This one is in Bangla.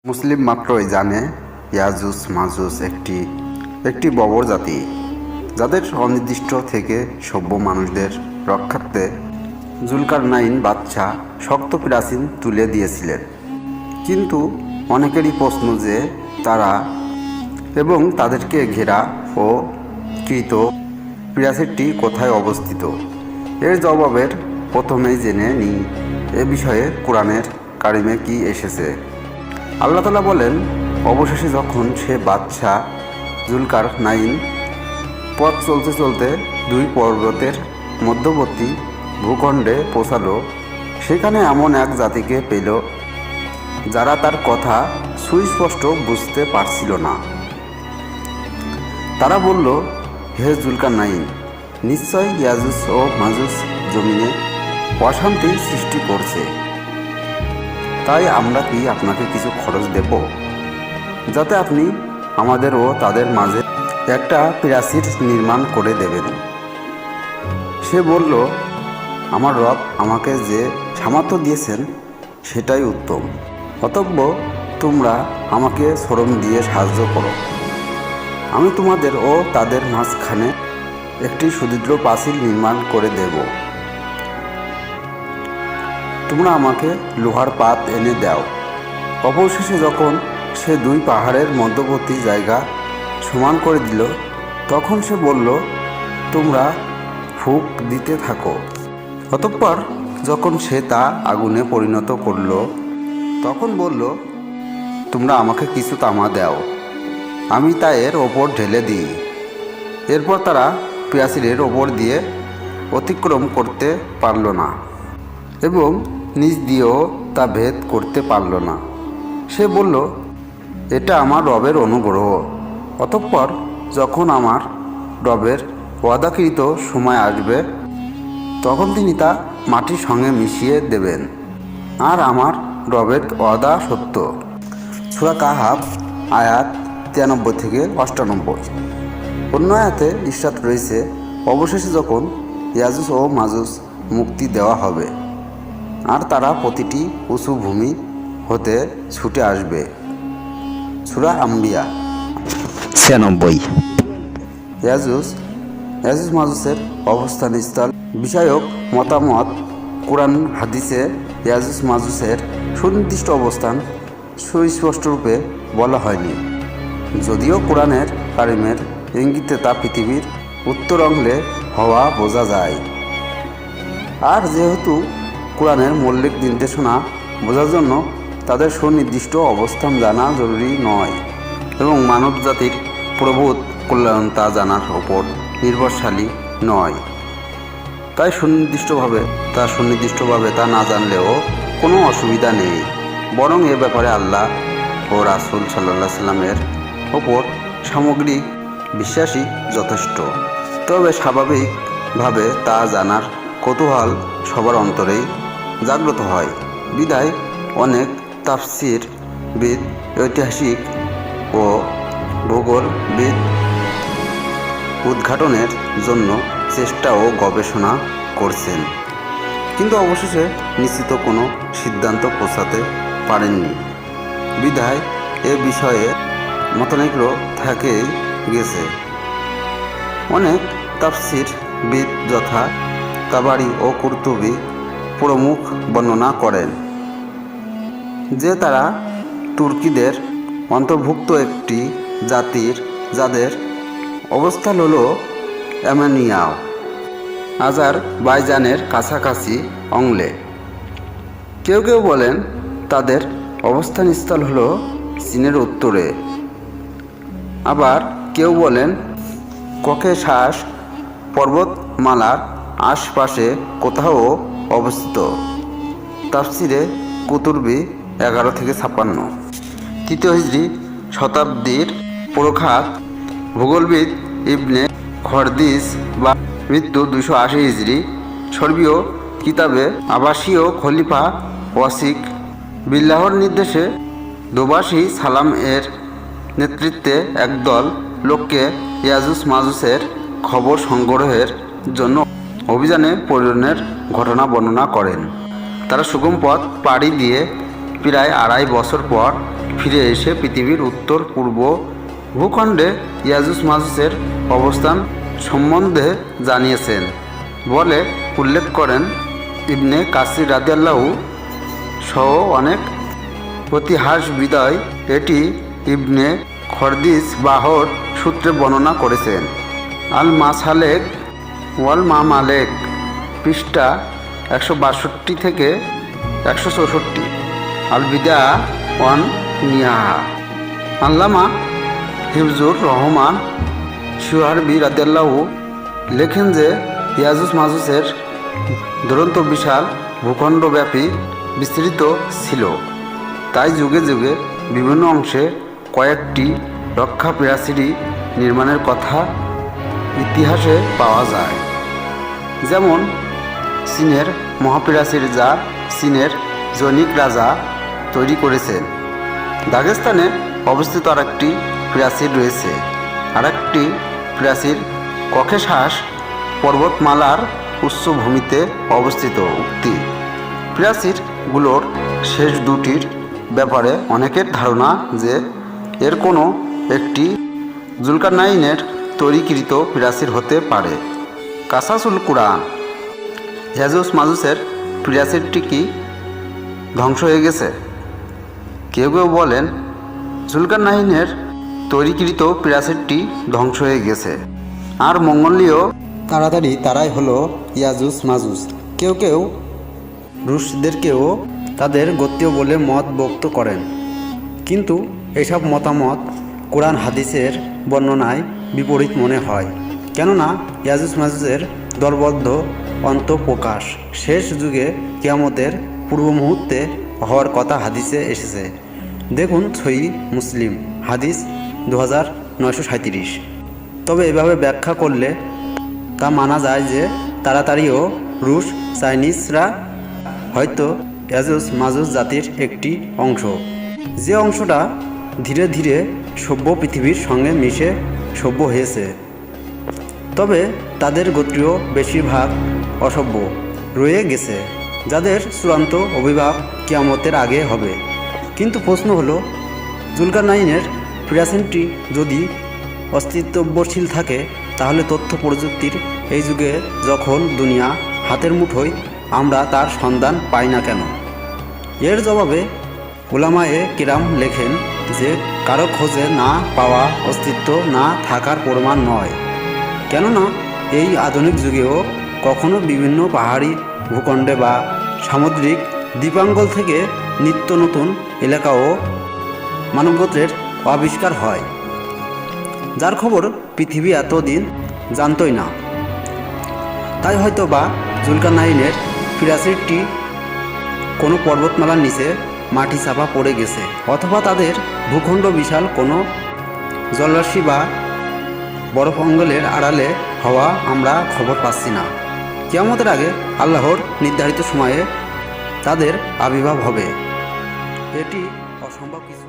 মুসলিম মাত্রই জানে ইয়াজুজ মাজুজ একটি বর্বর জাতি, যাদের অনির্দিষ্ট থেকে সভ্য মানুষদের রক্ষার্থে জুলকারনাইন বাদশাহ শক্ত প্রাচীন তুলে দিয়েছিলেন। কিন্তু অনেকেরই প্রশ্ন যে তারা এবং তাদেরকে ঘেরা ও কৃত প্রাচীরটি কোথায় অবস্থিত। এর জবাবের প্রথমেই জেনে নিই এ বিষয়ে কোরআনের কারিমে কি এসেছে। আল্লাহ তাআলা বলেন, অবশেষে যখন সে বাদশাহ জুলকারনাইন পথ চলতে চলতে দুই পর্বতের মধ্যবর্তী ভূখণ্ডে পৌঁছালো, সেখানে এমন এক জাতিকে পেল যারা তার কথা সুস্পষ্ট বুঝতে পারছিল না। তারা বলল, হে জুলকারনাইন, নিশ্চয় ইয়াজুজ ও মাজুজ জমিনে অশান্তি সৃষ্টি করছে। তাই আমরা কি আপনাকে কিছু খরচ দেব, যাতে আপনি আমাদের ও তাদের মাঝে একটা প্রাচীর নির্মাণ করে দেবেন। সে বলল, আমার রব আমাকে যে সামর্থ্য দিয়েছেন সেটাই উত্তম। অতঃপর তোমরা আমাকে শ্রম দিয়ে সাহায্য করো। আমি তোমাদের ও তাদের মাঝখানে একটি সুদৃঢ় প্রাচীর নির্মাণ করে দেব। তোমরা আমাকে লোহার পাত এনে দাও। অবশেষে যখন সে দুই পাহাড়ের মধ্যবর্তী জায়গা সমান করে দিল, তখন সে বলল, তোমরা ফুঁক দিতে থাকো। অতঃপর যখন সে তা আগুনে পরিণত করল, তখন বলল, তোমরা আমাকে কিছু তামা দাও, আমি তা এর ওপর ঢেলে দিই। এরপর তারা প্রাচীরের ওপর দিয়ে অতিক্রম করতে পারল না এবং নিজ দিয়েও তা ভেদ করতে পারল না। সে বলল, এটা আমার রবের অনুগ্রহ। অতঃপর যখন আমার রবের ওয়াদাকৃত সময় আসবে, তখন তিনি তা মাটির সঙ্গে মিশিয়ে দেবেন, আর আমার রবের ওয়াদা সত্য। সূরা কাহাফ আয়াত 93 থেকে 98। অন্য আয়াতে ইরশাদ রয়েছে, অবশেষে যখন ইয়াজুজ ও মাজুজ মুক্তি দেওয়া হবে, আর তারা প্রতিটি উঁচু ভূমি হতে ছুটে আসবে। সূরা আম্বিয়া 96। ইয়াজুজ মাজুজের অবস্থানস্থল বিষয়ক মতামত। কোরআন হাদিসে ইয়াজুজ মাজুজের সুনির্দিষ্ট অবস্থান সুস্পষ্টরূপে বলা হয়নি, যদিও কোরআনের কারিমের ইঙ্গিতে তা পৃথিবীর উত্তর অংশে হওয়া বোঝা যায়। আর যেহেতু কোরআনের মৌলিক নির্দেশনা বোঝার জন্য তাদের সুনির্দিষ্ট অবস্থান জানা জরুরি নয়, এবং মানবজাতির প্রভূত কল্যাণ তা জানার ওপর নির্ভরশীল নয়, তাই সুনির্দিষ্টভাবে তা না জানলেও কোনো অসুবিধা নেই। বরং এ ব্যাপারে আল্লাহ ও রাসূল সাল্লাল্লাহু আলাইহি সাল্লামের ওপর সামগ্রিক বিশ্বাসই যথেষ্ট। তবে স্বাভাবিকভাবে তা জানার কৌতূহল সবার অন্তরেই জাগ্রত হয়। বিধায় অনেক তাফসীরবিদ, ঐতিহাসিক ও ভূগোলবিদ উদ্ঘাটনের জন্য চেষ্টা ও গবেষণা করছেন, কিন্তু অবশেষে নিশ্চিত কোনো সিদ্ধান্ত পৌঁছাতে পারেননি। বিধায় এ বিষয়ে মতানৈক্য থেকেই গেছে। অনেক তাফসীরবিদ যথা তাবারি ও কুরতুবী প্রমুখ বর্ণনা করেন যে তারা তুর্কিদের অন্তর্ভুক্ত একটি জাতির, যাদের অবস্থান হল আর্মেনিয়া, আজারবাইজানের কাছাকাছি অংশে। কেউ কেউ বলেন তাদের অবস্থানস্থল হল চীনের উত্তরে, আবার কেউ বলেন ককেশাস পর্বতমালার আশপাশে কোথাও অবস্থিত। তাফসিরে কুতুবী 11 থেকে 56। 3য় হিজরি শতাব্দীর প্রখ্যাত ভূগোলবিদ ইবনে খরদিস বা মৃত্যু 280 হিজরি সর্বীয় কিতাবে আবাসীয় খলিফা ওয়াসিক বিল্লাহর নির্দেশে দোবাসী সালাম এর নেতৃত্বে একদল লোককে ইয়াজুজ মাজুজের খবর সংগ্রহের জন্য অভিযানে প্রেরণের ঘটনা বর্ণনা করেন। তারা সুগম পথ পাড়ি দিয়ে প্রায় 2.5 বছর পর ফিরে এসে পৃথিবীর উত্তর পূর্ব ভূখণ্ডে ইয়াজুজ মাজুজের অবস্থান সম্বন্ধে জানিয়েছেন বলে উল্লেখ করেন ইবনে কাসির রাদিয়াল্লাহু সহ অনেক ইতিহাসবিদ এটি ইবনে খরদিস বাহর সূত্রে বর্ণনা করেছেন। আল মাসালেক ওয়াল মামালেক পৃষ্ঠা 162 থেকে 164, আল বিদা ওয়ান নিয়াহা। আল্লামা হিফজুর রহমান সুহারবি রাদিয়াল্লাহু লেখেন যে ইয়াজুজ মাজুজের দুরন্ত বিশাল ভূখণ্ডব্যাপী বিস্তৃত ছিল, তাই যুগে যুগে বিভিন্ন অংশে কয়েকটি রক্ষা প্রাচীর নির্মাণের কথা ইতিহাসে পাওয়া যায়। যেমন চীনের মহাপ্রাচীর, যা চীনের জৈনিক রাজা তৈরি করেছেন। দাগেস্তানে অবস্থিত আরেকটি প্রাচীর রয়েছে। আরেকটি প্রাচীর ককেশাস পর্বতমালার উচ্চভূমিতে অবস্থিত। উক্তি প্রাচীরগুলোর শেষ দুটির ব্যাপারে অনেকের ধারণা যে এর কোনো একটি জুলকারনাইনের তৈরিকৃত প্রাচীর হতে পারে। কাসাসুল কুরআন। ইয়াজুজ মাজুজের প্রাচীরটি কি ধ্বংস হয়ে গেছে? কেউ কেউ বলেন জুলকারনাইনের তৈরিকৃত প্রাচীরটি ধ্বংস হয়ে গেছে, আর মঙ্গলীয় তাড়াতাড়ি তারাই হলো ইয়াজুজ মাজুজ। কেউ কেউ রুশদেরকেও তাদের গোত্রীয় বলে মত ব্যক্ত করেন, কিন্তু এসব মতামত কোরআন হাদিসের বর্ণনায় বিপরীত মনে হয়। কেননা ইয়াজুজ মাজুজের দলবদ্ধ অন্তঃপ্রকাশ শেষ যুগে কিয়ামতের পূর্ব মুহূর্তে হওয়ার কথা হাদিসে এসেছে। দেখুন সহিহ মুসলিম হাদিস 2937। তবে এভাবে ব্যাখ্যা করলে তা মানা যায় যে তাড়াতাড়িও রুশ চাইনিজরা হয়তো ইয়াজুজ মাজুজ জাতির একটি অংশ, যে অংশটা ধীরে ধীরে সভ্য পৃথিবীর সঙ্গে মিশে সভ্য হয়েছে। তবে তাদের গোত্রীয় বেশিরভাগ অসভ্য রয়ে গেছে, যাদের চূড়ান্ত আবির্ভাব কিয়ামতের আগে হবে। কিন্তু প্রশ্ন হলো, জুলকারনাইনের প্রাচীরটি যদি অস্তিত্বশীল থাকে, তাহলে তথ্য প্রযুক্তির এই যুগে যখন দুনিয়া হাতের মুঠোয়, আমরা তার সন্ধান পাই না কেন? এর জবাবে উলামায়ে কিরাম লেখেন যে কারো খোঁজে না পাওয়া অস্তিত্ব না থাকার প্রমাণ নয়। কেননা এই আধুনিক যুগেও কখনো বিভিন্ন পাহাড়ি ভূখণ্ডে বা সামুদ্রিক দ্বীপাঞ্চল থেকে নিত্য নতুন এলাকা ও মানবগোত্রের আবিষ্কার হয়, যার খবর পৃথিবী এতদিন জানতই না। তাই হয়তো বা জুলকারনাইনের প্রাচীরটি কোনো পর্বতমালার নিচে মাটি চাপা পড়ে গেছে, অথবা তাদের ভূখণ্ড বিশাল কোনো জলরাশি বা বরফ অঙ্গলের আড়ালে হওয়া আমরা খবর পাচ্ছি না। কিয়ামতের আগে আল্লাহর নির্ধারিত সময়ে তাদের আবির্ভাব হবে। এটি অসম্ভব কিছু